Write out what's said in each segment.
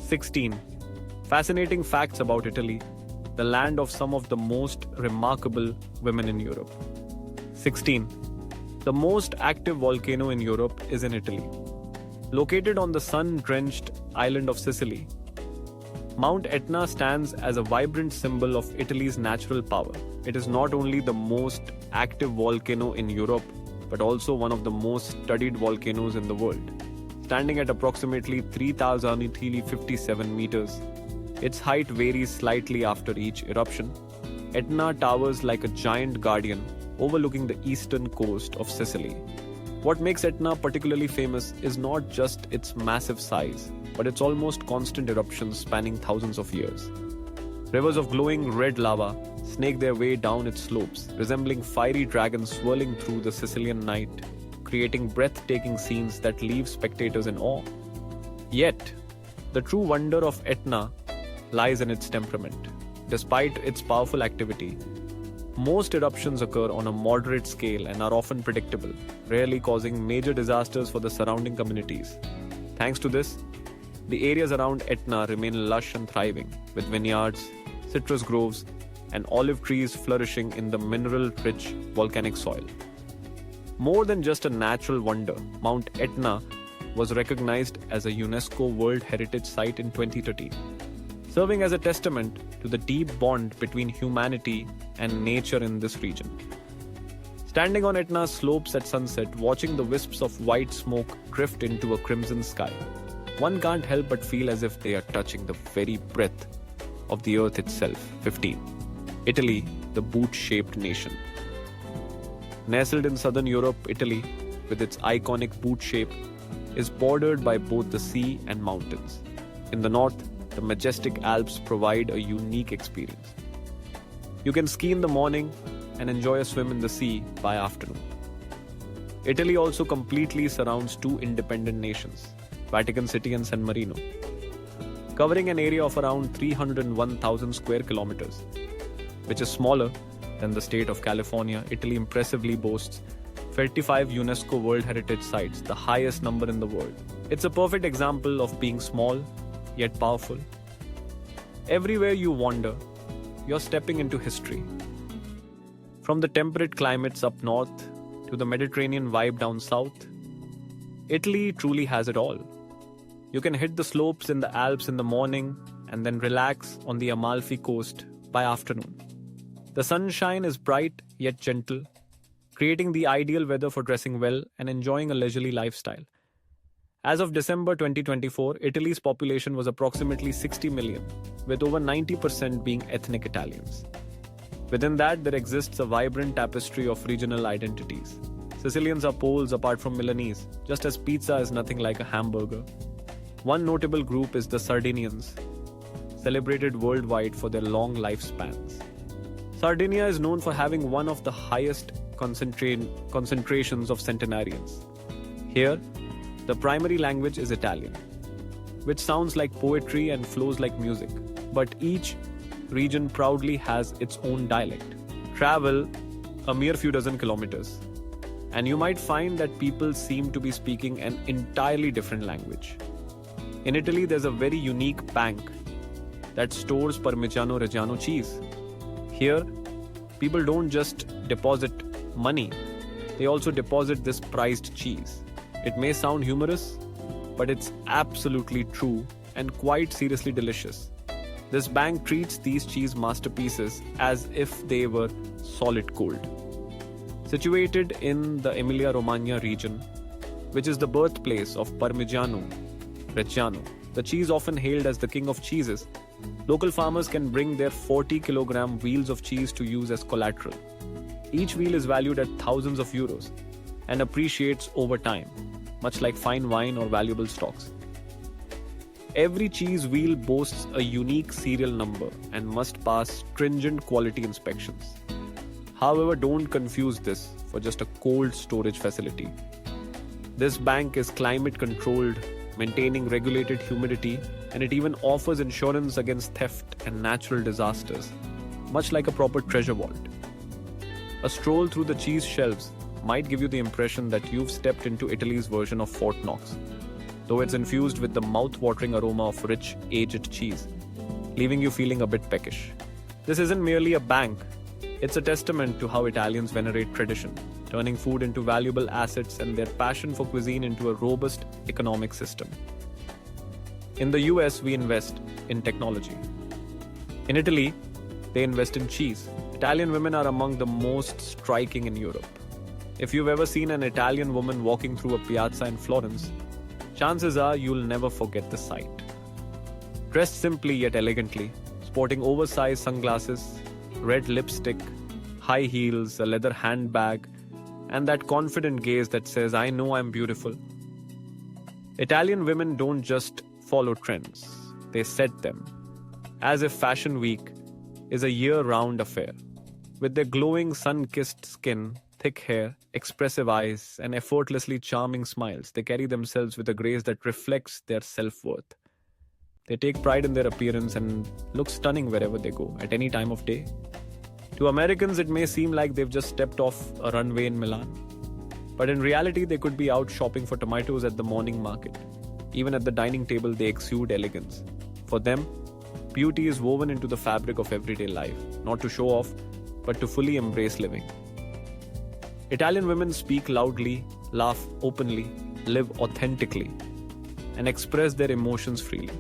16. Fascinating facts about Italy, the land of some of the most remarkable women in Europe. 16. The most active volcano in Europe is in Italy. Located on the sun drenched island of Sicily, Mount Etna stands as a vibrant symbol of Italy's natural power. It is not only the most active volcano in Europe, but also one of the most studied volcanoes in the world. Standing at approximately 3,057 meters, its height varies slightly after each eruption. Etna towers like a giant guardian overlooking the eastern coast of Sicily. What makes Etna particularly famous is not just its massive size, but its almost constant eruptions spanning thousands of years. Rivers of glowing red lava snake their way down its slopes, resembling fiery dragons swirling through the Sicilian night, creating breathtaking scenes that leave spectators in awe. Yet, the true wonder of Etna lies in its temperament. Despite its powerful activity, most eruptions occur on a moderate scale and are often predictable, rarely causing major disasters for the surrounding communities. Thanks to this, the areas around Etna remain lush and thriving, with vineyards, citrus groves, and olive trees flourishing in the mineral-rich volcanic soil. More than just a natural wonder, Mount Etna was recognized as a UNESCO World Heritage Site in 2013, serving as a testament to the deep bond between humanity and nature in this region. Standing on Etna's slopes at sunset, watching the wisps of white smoke drift into a crimson sky, one can't help but feel as if they are touching the very breath of the earth itself. 15. Italy, the boot-shaped nation. Nestled in southern Europe, Italy, with its iconic boot shape, is bordered by both the sea and mountains. In the north, the majestic Alps provide a unique experience. You can ski in the morning and enjoy a swim in the sea by afternoon. Italy also completely surrounds two independent nations, Vatican City and San Marino, covering an area of around 301,000 square kilometers, which is smaller than the state of California. Italy impressively boasts 35 UNESCO World Heritage Sites, the highest number in the world. It's a perfect example of being small, yet powerful. Everywhere you wander, you're stepping into history. From the temperate climates up north to the Mediterranean vibe down south, Italy truly has it all. You can hit the slopes in the Alps in the morning and then relax on the Amalfi Coast by afternoon. The sunshine is bright yet gentle, creating the ideal weather for dressing well and enjoying a leisurely lifestyle. As of December 2024, Italy's population was approximately 60 million, with over 90% being ethnic Italians. Within that, there exists a vibrant tapestry of regional identities. Sicilians are Poles apart from Milanese, just as pizza is nothing like a hamburger. One notable group is the Sardinians, celebrated worldwide for their long lifespans. Sardinia is known for having one of the highest concentrations of centenarians. Here, the primary language is Italian, which sounds like poetry and flows like music, but each region proudly has its own dialect. Travel a mere few dozen kilometers, and you might find that people seem to be speaking an entirely different language. In Italy, there's a very unique bank that stores Parmigiano Reggiano cheese. Here, people don't just deposit money, they also deposit this prized cheese. It may sound humorous, but it's absolutely true and quite seriously delicious. This bank treats these cheese masterpieces as if they were solid gold. Situated in the Emilia-Romagna region, which is the birthplace of Parmigiano Reggiano, the cheese often hailed as the king of cheeses, local farmers can bring their 40-kilogram wheels of cheese to use as collateral. Each wheel is valued at thousands of euros and appreciates over time, much like fine wine or valuable stocks. Every cheese wheel boasts a unique serial number and must pass stringent quality inspections. However, don't confuse this for just a cold storage facility. This bank is climate controlled, maintaining regulated humidity, and it even offers insurance against theft and natural disasters, much like a proper treasure vault. A stroll through the cheese shelves might give you the impression that you've stepped into Italy's version of Fort Knox. though it's infused with the mouth-watering aroma of rich, aged cheese, leaving you feeling a bit peckish. This isn't merely a bank, it's a testament to how Italians venerate tradition, turning food into valuable assets and their passion for cuisine into a robust economic system. In the US, we invest in technology. In Italy, they invest in cheese. Italian women are among the most striking in Europe. If you've ever seen an Italian woman walking through a piazza in Florence, chances are you'll never forget the sight. Dressed simply yet elegantly, sporting oversized sunglasses, red lipstick, high heels, a leather handbag, and that confident gaze that says, "I know I'm beautiful." Italian women don't just follow trends, they set them, as if Fashion Week is a year-round affair. With their glowing, sun-kissed skin, thick hair, expressive eyes, and effortlessly charming smiles, they carry themselves with a grace that reflects their self-worth. They take pride in their appearance and look stunning wherever they go, at any time of day. To Americans, it may seem like they've just stepped off a runway in Milan. But in reality, they could be out shopping for tomatoes at the morning market. Even at the dining table, they exude elegance. For them, beauty is woven into the fabric of everyday life, not to show off, but to fully embrace living. Italian women speak loudly, laugh openly, live authentically, and express their emotions freely.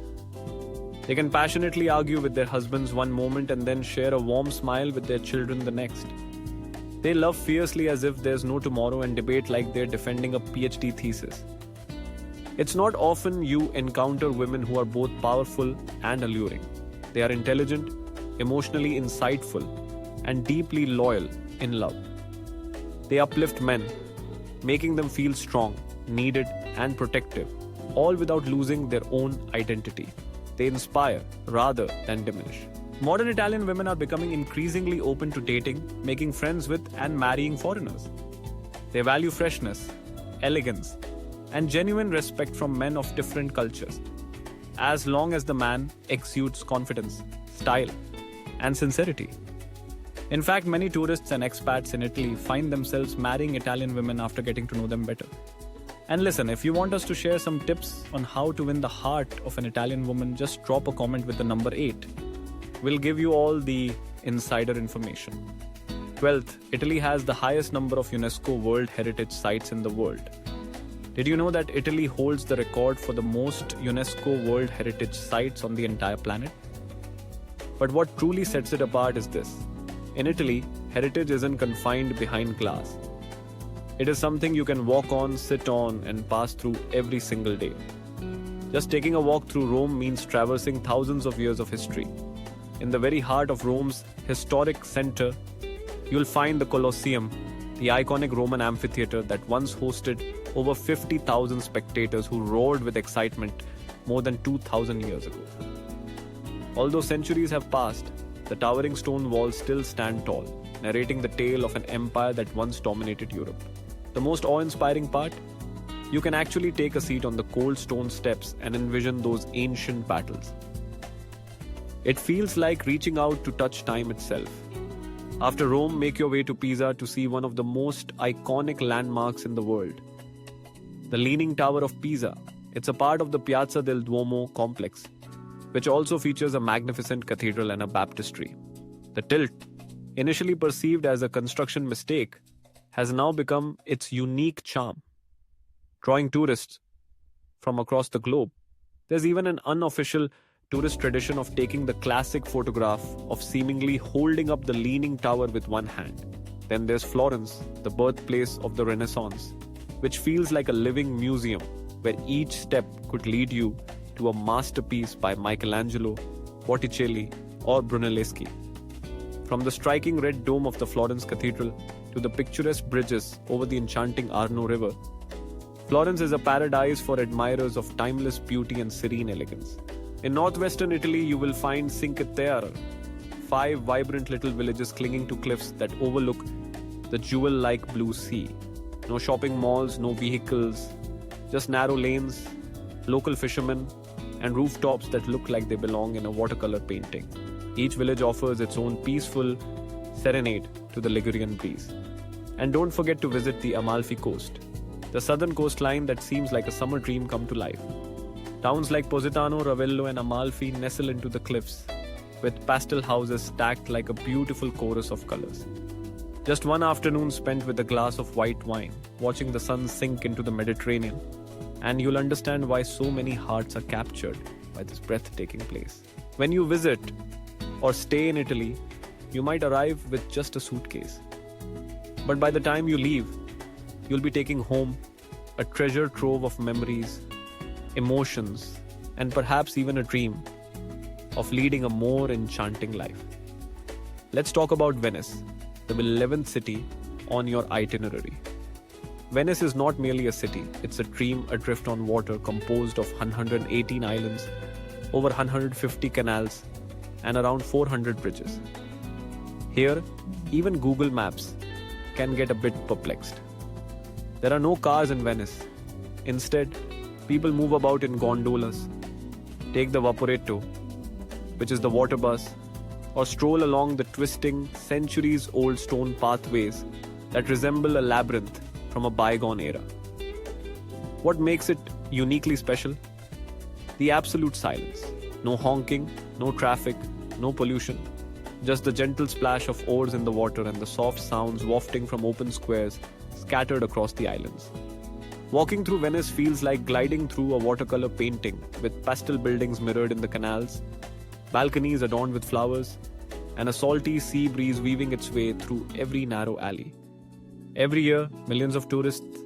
They can passionately argue with their husbands one moment and then share a warm smile with their children the next. They love fiercely as if there's no tomorrow and debate like they're defending a PhD thesis. It's not often you encounter women who are both powerful and alluring. They are intelligent, emotionally insightful, and deeply loyal in love. They uplift men, making them feel strong, needed, and protective, all without losing their own identity. They inspire rather than diminish. Modern Italian women are becoming increasingly open to dating, making friends with, and marrying foreigners. They value freshness, elegance, and genuine respect from men of different cultures, as long as the man exudes confidence, style, and sincerity. In fact, many tourists and expats in Italy find themselves marrying Italian women after getting to know them better. And listen, if you want us to share some tips on how to win the heart of an Italian woman, just drop a comment with the number 8. We'll give you all the insider information. 12th, Italy has the highest number of UNESCO World Heritage Sites in the world. Did you know that Italy holds the record for the most UNESCO World Heritage Sites on the entire planet? But what truly sets it apart is this. In Italy, heritage isn't confined behind glass. It is something you can walk on, sit on, and pass through every single day. Just taking a walk through Rome means traversing thousands of years of history. In the very heart of Rome's historic center, you'll find the Colosseum, the iconic Roman amphitheater that once hosted over 50,000 spectators who roared with excitement more than 2,000 years ago. Although centuries have passed, the towering stone walls still stand tall, narrating the tale of an empire that once dominated Europe. The most awe-inspiring part? You can actually take a seat on the cold stone steps and envision those ancient battles. It feels like reaching out to touch time itself. After Rome, make your way to Pisa to see one of the most iconic landmarks in the world. The Leaning Tower of Pisa. It's a part of the Piazza del Duomo complex, which also features a magnificent cathedral and a baptistry. The tilt, initially perceived as a construction mistake, has now become its unique charm, drawing tourists from across the globe. There's even an unofficial tourist tradition of taking the classic photograph of seemingly holding up the Leaning Tower with one hand. Then there's Florence, the birthplace of the Renaissance, which feels like a living museum where each step could lead you to a masterpiece by Michelangelo, Botticelli, or Brunelleschi. From the striking red dome of the Florence Cathedral to the picturesque bridges over the enchanting Arno River, Florence is a paradise for admirers of timeless beauty and serene elegance. In northwestern Italy, you will find Cinque Terre, 5 vibrant little villages clinging to cliffs that overlook the jewel-like blue sea. No shopping malls, no vehicles, just narrow lanes, local fishermen, and rooftops that look like they belong in a watercolor painting. Each village offers its own peaceful serenade to the Ligurian breeze. And don't forget to visit the Amalfi Coast, the southern coastline that seems like a summer dream come to life. Towns like Positano, Ravello, and Amalfi nestle into the cliffs, with pastel houses stacked like a beautiful chorus of colors. Just one afternoon spent with a glass of white wine, watching the sun sink into the Mediterranean, and you'll understand why so many hearts are captured by this breathtaking place. When you visit or stay in Italy, you might arrive with just a suitcase. But by the time you leave, you'll be taking home a treasure trove of memories, emotions, and perhaps even a dream of leading a more enchanting life. Let's talk about Venice, the 11th city on your itinerary. Venice is not merely a city, it's a dream adrift on water composed of 118 islands, over 150 canals, and around 400 bridges. Here, even Google Maps can get a bit perplexed. There are no cars in Venice. Instead, people move about in gondolas, take the Vaporetto, which is the water bus, or stroll along the twisting, centuries-old stone pathways that resemble a labyrinth from a bygone era. What makes it uniquely special? The absolute silence. No honking, no traffic, no pollution. Just the gentle splash of oars in the water and the soft sounds wafting from open squares scattered across the islands. Walking through Venice feels like gliding through a watercolor painting with pastel buildings mirrored in the canals, balconies adorned with flowers, and a salty sea breeze weaving its way through every narrow alley. Every year, millions of tourists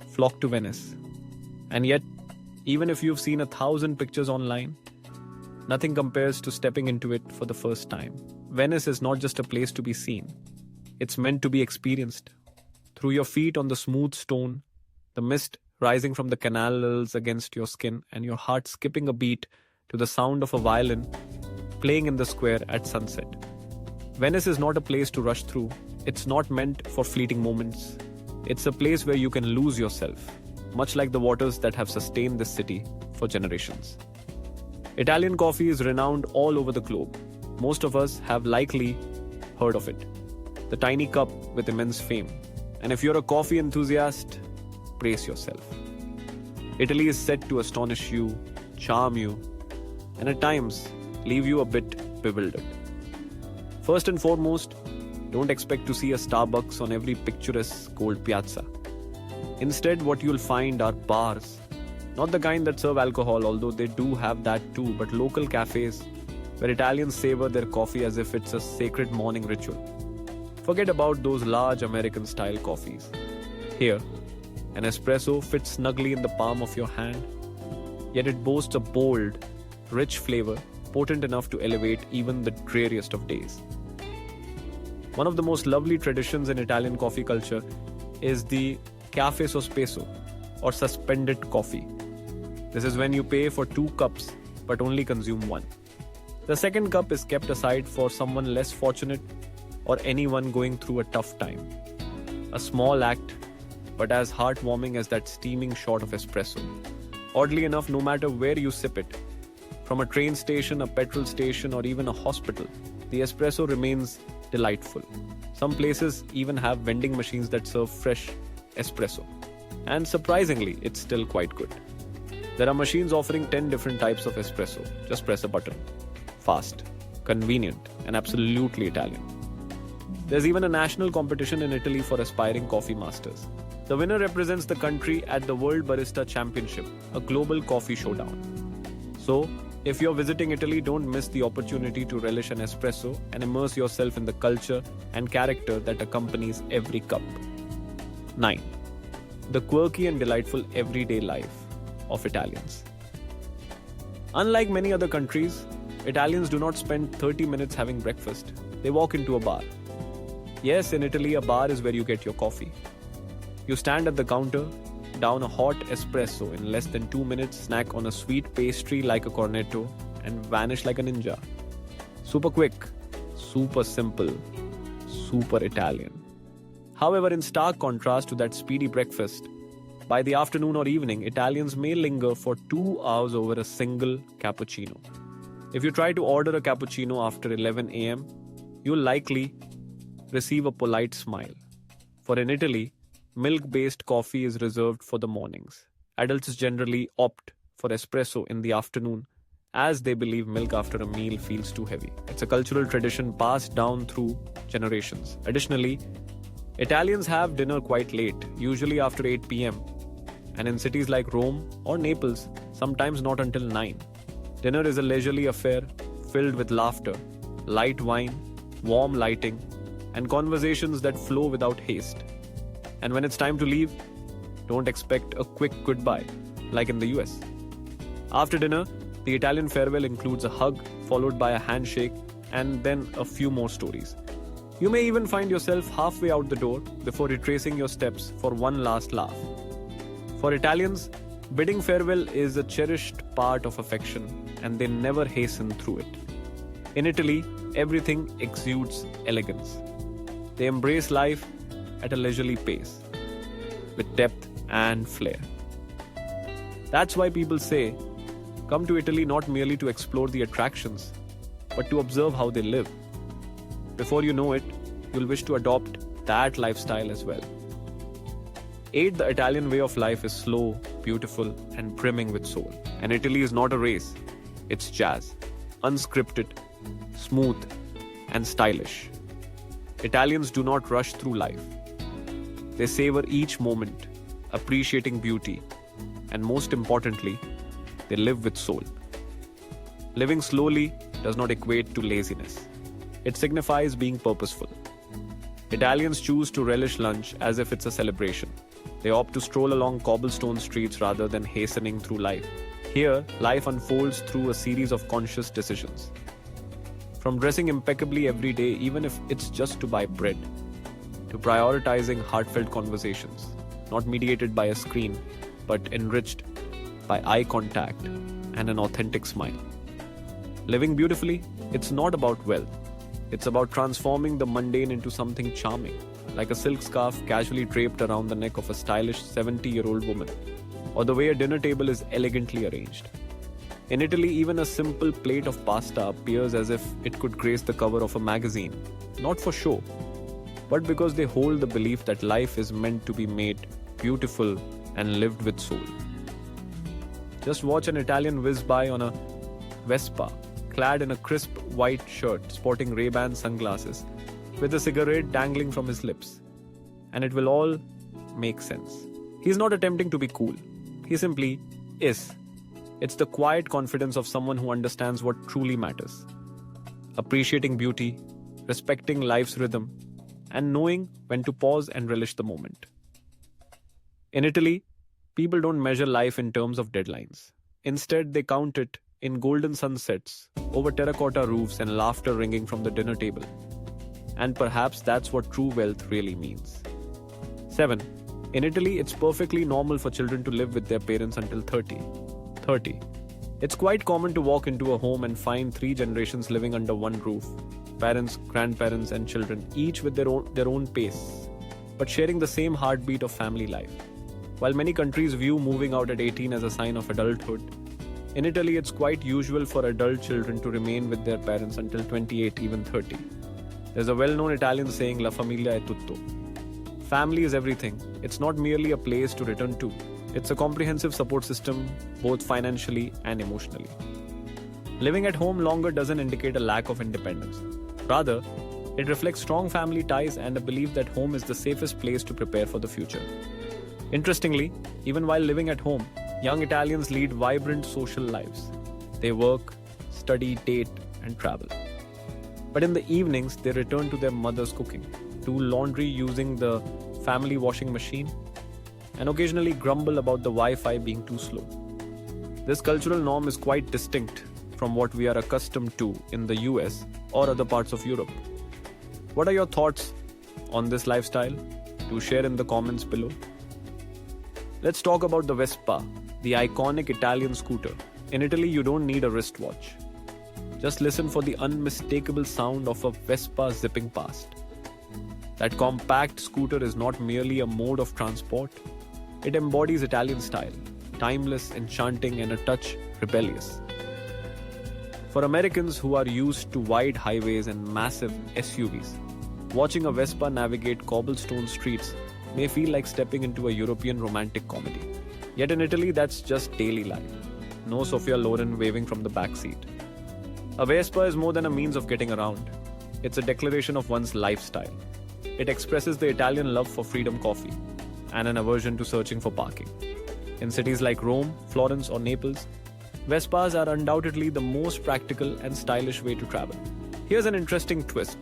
flock to Venice. And yet, even if you've seen 1,000 pictures online, nothing compares to stepping into it for the first time. Venice is not just a place to be seen, it's meant to be experienced. Through your feet on the smooth stone, the mist rising from the canals against your skin, and your heart skipping a beat to the sound of a violin playing in the square at sunset. Venice is not a place to rush through. It's not meant for fleeting moments. It's a place where you can lose yourself, much like the waters that have sustained this city for generations. Italian coffee is renowned all over the globe. Most of us have likely heard of it. The tiny cup with immense fame. And if you're a coffee enthusiast, brace yourself. Italy is set to astonish you, charm you, and at times leave you a bit bewildered. First and foremost, don't expect to see a Starbucks on every picturesque gold piazza. Instead, what you'll find are bars. Not the kind that serve alcohol, although they do have that too, but local cafes where Italians savor their coffee as if it's a sacred morning ritual. Forget about those large American-style coffees. Here, an espresso fits snugly in the palm of your hand, yet it boasts a bold, rich flavor potent enough to elevate even the dreariest of days. One of the most lovely traditions in Italian coffee culture is the caffè sospeso, or suspended coffee. This is when you pay for 2 cups but only consume 1. The second cup is kept aside for someone less fortunate or anyone going through a tough time. A small act, but as heartwarming as that steaming shot of espresso. Oddly enough, no matter where you sip it, from a train station, a petrol station, or even a hospital, the espresso remains delightful. Some places even have vending machines that serve fresh espresso. And surprisingly, it's still quite good. There are machines offering 10 different types of espresso. Just press a button. Fast, convenient, and absolutely Italian. There's even a national competition in Italy for aspiring coffee masters. The winner represents the country at the World Barista Championship, a global coffee showdown. So, if you're visiting Italy, don't miss the opportunity to relish an espresso and immerse yourself in the culture and character that accompanies every cup. 9. The quirky and delightful everyday life of Italians. Unlike many other countries, Italians do not spend 30 minutes having breakfast. They walk into a bar. Yes, in Italy, a bar is where you get your coffee. You stand at the counter, down a hot espresso in less than 2 minutes, snack on a sweet pastry like a cornetto, and vanish like a ninja. Super quick, super simple, super Italian. However, in stark contrast to that speedy breakfast, by the afternoon or evening, Italians may linger for 2 hours over a single cappuccino. If you try to order a cappuccino after 11 a.m., you'll likely receive a polite smile. For in Italy, milk-based coffee is reserved for the mornings. Adults generally opt for espresso in the afternoon, as they believe milk after a meal feels too heavy. It's a cultural tradition passed down through generations. Additionally, Italians have dinner quite late, usually after 8 p.m., and in cities like Rome or Naples, sometimes not until 9. Dinner is a leisurely affair filled with laughter, light wine, warm lighting, and conversations that flow without haste. And when it's time to leave, don't expect a quick goodbye, like in the US. After dinner, the Italian farewell includes a hug, followed by a handshake, and then a few more stories. You may even find yourself halfway out the door before retracing your steps for one last laugh. For Italians, bidding farewell is a cherished part of affection, and they never hasten through it. In Italy, everything exudes elegance. They embrace life at a leisurely pace, with depth and flair. That's why people say, come to Italy not merely to explore the attractions, but to observe how they live. Before you know it, you'll wish to adopt that lifestyle as well. 8. The Italian way of life is slow, beautiful, and brimming with soul. And Italy is not a race, it's jazz, unscripted, smooth, and stylish. Italians do not rush through life. They savor each moment, appreciating beauty, and most importantly, they live with soul. Living slowly does not equate to laziness. It signifies being purposeful. Italians choose to relish lunch as if it's a celebration. They opt to stroll along cobblestone streets rather than hastening through life. Here, life unfolds through a series of conscious decisions. From dressing impeccably every day, even if it's just to buy bread, to prioritizing heartfelt conversations, not mediated by a screen, but enriched by eye contact and an authentic smile. Living beautifully, it's not about wealth. It's about transforming the mundane into something charming, like a silk scarf casually draped around the neck of a stylish 70-year-old woman, or the way a dinner table is elegantly arranged. In Italy, even a simple plate of pasta appears as if it could grace the cover of a magazine, not for show, but because they hold the belief that life is meant to be made beautiful and lived with soul. Just watch an Italian whiz by on a Vespa, clad in a crisp white shirt, sporting Ray-Ban sunglasses, with a cigarette dangling from his lips, and it will all make sense. He's not attempting to be cool. He simply is. It's the quiet confidence of someone who understands what truly matters. Appreciating beauty, respecting life's rhythm, and knowing when to pause and relish the moment. In Italy, people don't measure life in terms of deadlines. Instead, they count it in golden sunsets, over terracotta roofs, and laughter ringing from the dinner table. And perhaps that's what true wealth really means. 7. In Italy, it's perfectly normal for children to live with their parents until 30. It's quite common to walk into a home and find 3 generations living under one roof. Parents, grandparents, and children, each with their own pace, but sharing the same heartbeat of family life. While many countries view moving out at 18 as a sign of adulthood, in Italy it's quite usual for adult children to remain with their parents until 28, even 30. There's a well-known Italian saying, La famiglia è tutto. Family is everything. It's not merely a place to return to. It's a comprehensive support system, both financially and emotionally. Living at home longer doesn't indicate a lack of independence. Rather, it reflects strong family ties and a belief that home is the safest place to prepare for the future. Interestingly, even while living at home, young Italians lead vibrant social lives. They work, study, date, and travel. But in the evenings, they return to their mother's cooking, do laundry using the family washing machine, and occasionally grumble about the Wi-Fi being too slow. This cultural norm is quite distinct from what we are accustomed to in the US or other parts of Europe. What are your thoughts on this lifestyle? Do share in the comments below. Let's talk about the Vespa, the iconic Italian scooter. In Italy, you don't need a wristwatch. Just listen for the unmistakable sound of a Vespa zipping past. That compact scooter is not merely a mode of transport. It embodies Italian style, timeless, enchanting, and a touch rebellious. For Americans who are used to wide highways and massive SUVs, watching a Vespa navigate cobblestone streets may feel like stepping into a European romantic comedy. Yet in Italy, that's just daily life. no Sophia Loren waving from the back seat. A Vespa is more than a means of getting around. It's a declaration of one's lifestyle. It expresses the Italian love for freedom coffee and an aversion to searching for parking. In cities like Rome, Florence, or Naples, Vespas are undoubtedly the most practical and stylish way to travel. Here's an interesting twist.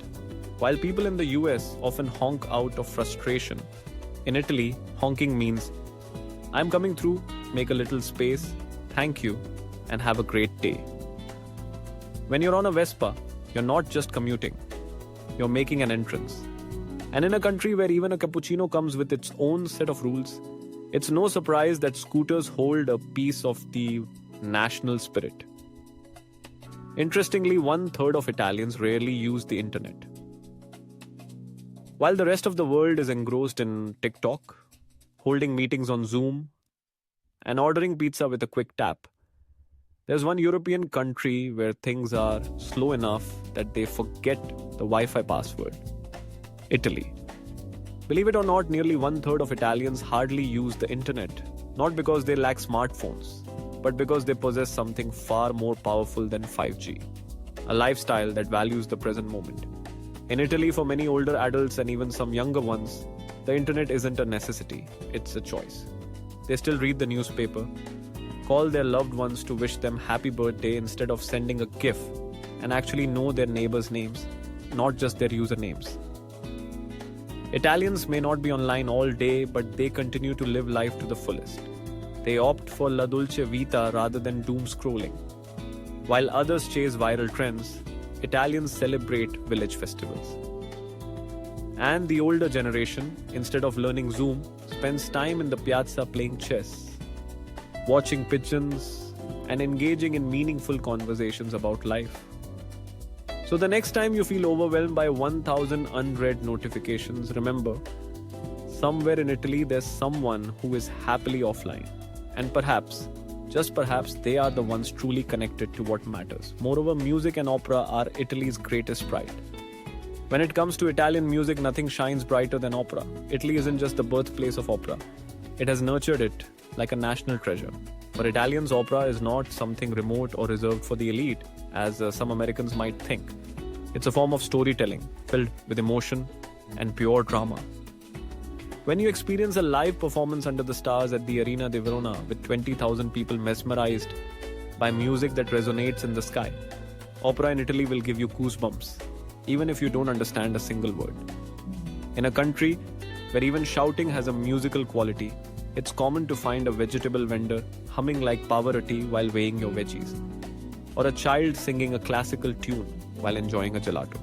While people in the US often honk out of frustration, in Italy, honking means, "I'm coming through, make a little space, thank you, and have a great day." When you're on a Vespa, you're not just commuting, you're making an entrance. And in a country where even a cappuccino comes with its own set of rules, it's no surprise that scooters hold a piece of the national spirit. Interestingly, 1/3 of Italians rarely use the internet. While the rest of the world is engrossed in TikTok, holding meetings on Zoom, and ordering pizza with a quick tap, there's one European country where things are slow enough that they forget the Wi-Fi password: Italy. Believe it or not, nearly 1/3 of Italians hardly use the internet, not because they lack smartphones, but because they possess something far more powerful than 5G, a lifestyle that values the present moment. In Italy, for many older adults and even some younger ones, the internet isn't a necessity, it's a choice. They still read the newspaper, call their loved ones to wish them happy birthday instead of sending a GIF, and actually know their neighbors' names, not just their usernames. Italians may not be online all day, but they continue to live life to the fullest. They opt for la dolce vita rather than doom scrolling. While others chase viral trends, Italians celebrate village festivals. And the older generation, instead of learning Zoom, spends time in the piazza playing chess, watching pigeons, and engaging in meaningful conversations about life. So the next time you feel overwhelmed by 1,000 unread notifications, remember, somewhere in Italy there's someone who is happily offline. And perhaps, just perhaps, they are the ones truly connected to what matters. Moreover, music and opera are Italy's greatest pride. When it comes to Italian music, nothing shines brighter than opera. Italy isn't just the birthplace of opera. It has nurtured it like a national treasure. For Italians, opera is not something remote or reserved for the elite, as some Americans might think. It's a form of storytelling, filled with emotion and pure drama. When you experience a live performance under the stars at the Arena di Verona with 20,000 people mesmerized by music that resonates in the sky, opera in Italy will give you goosebumps, even if you don't understand a single word. In a country where even shouting has a musical quality, it's common to find a vegetable vendor humming like Pavarotti while weighing your veggies, or a child singing a classical tune while enjoying a gelato.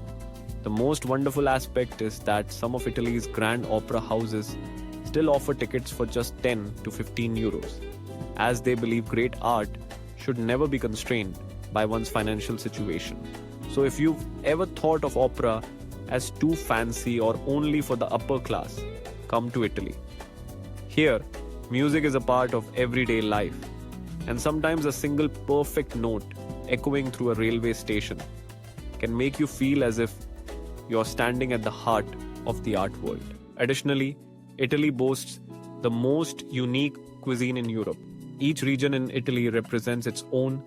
The most wonderful aspect is that some of Italy's grand opera houses still offer tickets for just 10 to 15 euros, as they believe great art should never be constrained by one's financial situation. So if you've ever thought of opera as too fancy or only for the upper class, come to Italy. Here, music is a part of everyday life, and sometimes a single perfect note echoing through a railway station can make you feel as if you're standing at the heart of the art world. Additionally, Italy boasts the most unique cuisine in Europe. Each region in Italy represents its own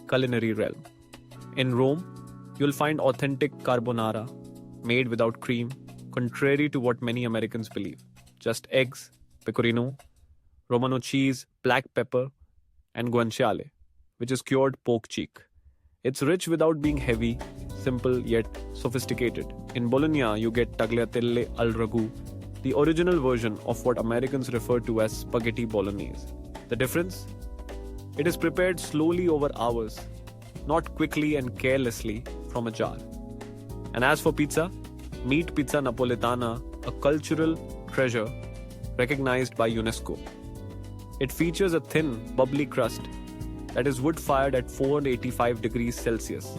culinary realm. In Rome, you'll find authentic carbonara, made without cream, contrary to what many Americans believe. Just eggs, pecorino, Romano cheese, black pepper, and guanciale, which is cured pork cheek. It's rich without being heavy, simple yet sophisticated. In Bologna, you get tagliatelle al ragù, the original version of what Americans refer to as spaghetti bolognese. The difference? It is prepared slowly over hours, not quickly and carelessly from a jar. And as for pizza, meat pizza napoletana, a cultural treasure recognized by UNESCO. It features a thin, bubbly crust that is wood-fired at 485 degrees Celsius,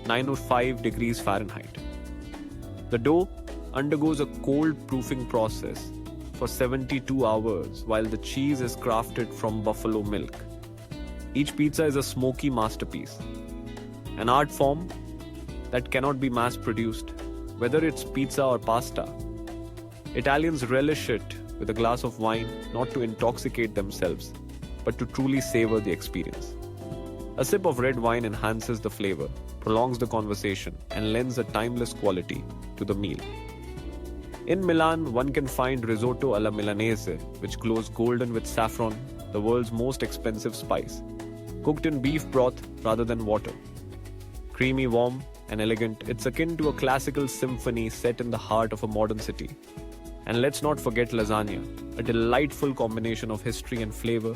905 degrees Fahrenheit. The dough undergoes a cold proofing process for 72 hours while the cheese is crafted from buffalo milk. Each pizza is a smoky masterpiece, an art form that cannot be mass-produced, whether it's pizza or pasta. Italians relish it with a glass of wine, not to intoxicate themselves, but to truly savor the experience. A sip of red wine enhances the flavor, prolongs the conversation, and lends a timeless quality to the meal. In Milan, one can find risotto alla Milanese, which glows golden with saffron, the world's most expensive spice, cooked in beef broth rather than water. Creamy, warm, and elegant, it's akin to a classical symphony set in the heart of a modern city. And let's not forget lasagna, a delightful combination of history and flavor,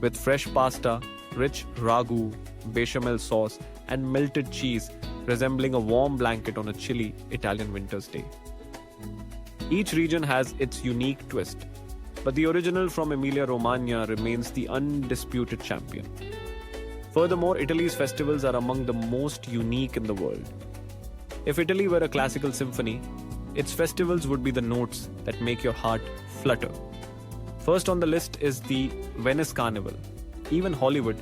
with fresh pasta, rich ragu, bechamel sauce, and melted cheese resembling a warm blanket on a chilly Italian winter's day. Each region has its unique twist, but the original from Emilia-Romagna remains the undisputed champion. Furthermore, Italy's festivals are among the most unique in the world. If Italy were a classical symphony, its festivals would be the notes that make your heart flutter. First on the list is the Venice Carnival. Even Hollywood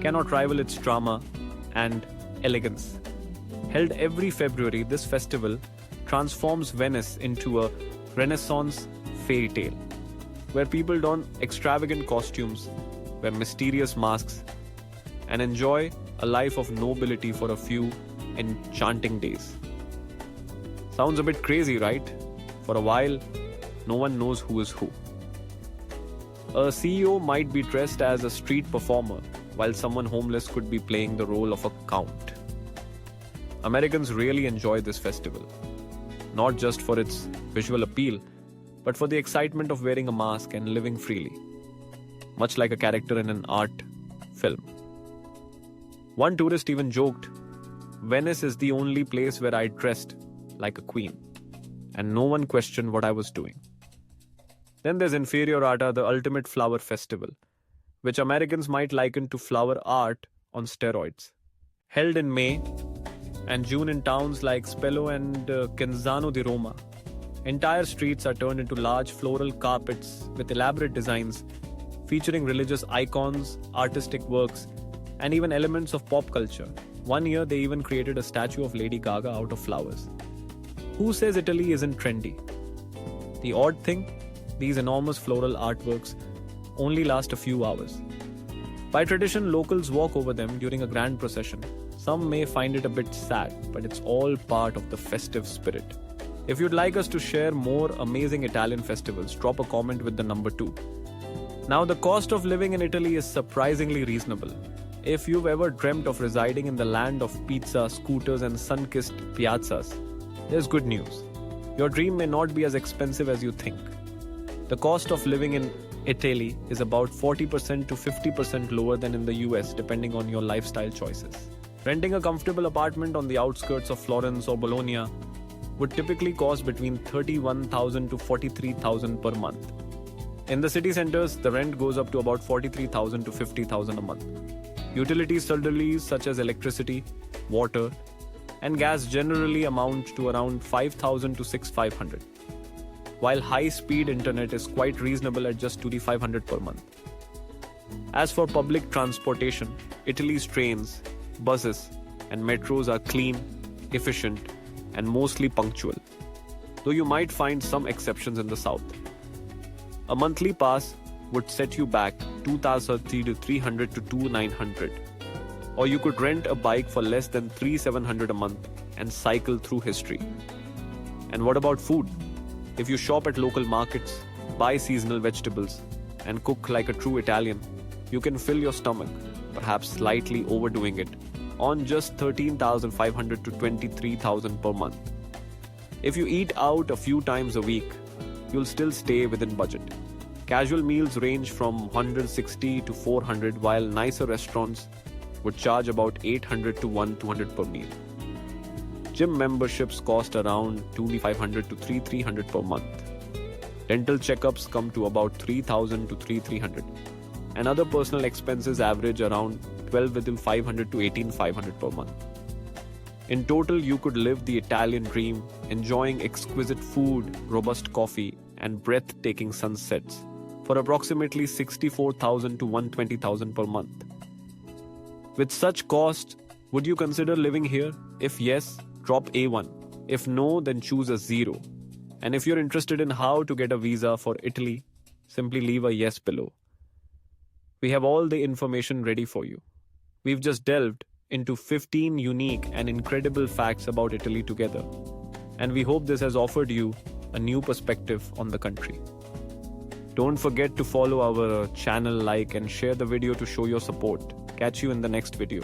cannot rival its drama and elegance. Held every February, this festival transforms Venice into a Renaissance fairy tale, where people don extravagant costumes, wear mysterious masks, and enjoy a life of nobility for a few enchanting days. Sounds a bit crazy, right? For a while, no one knows who is who. A CEO might be dressed as a street performer, while someone homeless could be playing the role of a count. Americans really enjoy this festival, not just for its visual appeal, but for the excitement of wearing a mask and living freely, much like a character in an art film. One tourist even joked, "Venice is the only place where I dressed like a queen, and no one questioned what I was doing." Then there's Inferiorata, the ultimate flower festival, which Americans might liken to flower art on steroids. Held in May and June in towns like Spello and Genzano di Roma, entire streets are turned into large floral carpets with elaborate designs featuring religious icons, artistic works, and even elements of pop culture. One year, they even created a statue of Lady Gaga out of flowers. Who says Italy isn't trendy? The odd thing, these enormous floral artworks only last a few hours. By tradition, locals walk over them during a grand procession. Some may find it a bit sad, but it's all part of the festive spirit. If you'd like us to share more amazing Italian festivals, drop a comment with the number 2. Now, the cost of living in Italy is surprisingly reasonable. If you've ever dreamt of residing in the land of pizza, scooters, and sun-kissed piazzas, there's good news. Your dream may not be as expensive as you think. The cost of living in Italy is about 40% to 50% lower than in the US, depending on your lifestyle choices. Renting a comfortable apartment on the outskirts of Florence or Bologna would typically cost between $31,000 to $43,000 per month. In the city centers, the rent goes up to about $43,000 to $50,000 a month. Utilities certainly such as electricity, water, and gas generally amount to around $5,000 to $6,500, while high-speed internet is quite reasonable at just $2,500 per month. As for public transportation, Italy's trains, buses, and metros are clean, efficient, and mostly punctual, though you might find some exceptions in the south. A monthly pass would set you back $2,300 to $300 to $2,900, or you could rent a bike for less than $3,700 a month and cycle through history. And what about food? If you shop at local markets, buy seasonal vegetables, and cook like a true Italian, you can fill your stomach, perhaps slightly overdoing it, on just $13,500 to $23,000 per month. If you eat out a few times a week, you'll still stay within budget. Casual meals range from $160 to $400, while nicer restaurants would charge about $800 to $1,200 per meal. Gym memberships cost around $2,500 to $3,300 per month. Dental checkups come to about $3,000 to $3,300, and other personal expenses average around $12,500 to $18,500 per month. In total, you could live the Italian dream, enjoying exquisite food, robust coffee, and breathtaking sunsets for approximately $64,000 to $120,000 per month. With such costs, would you consider living here? If yes, drop A1. If no, then choose a 0. And if you're interested in how to get a visa for Italy, simply leave a yes below. We have all the information ready for you. We've just delved into 15 unique and incredible facts about Italy together, and we hope this has offered you a new perspective on the country. Don't forget to follow our channel, like, and share the video to show your support. Catch you in the next video.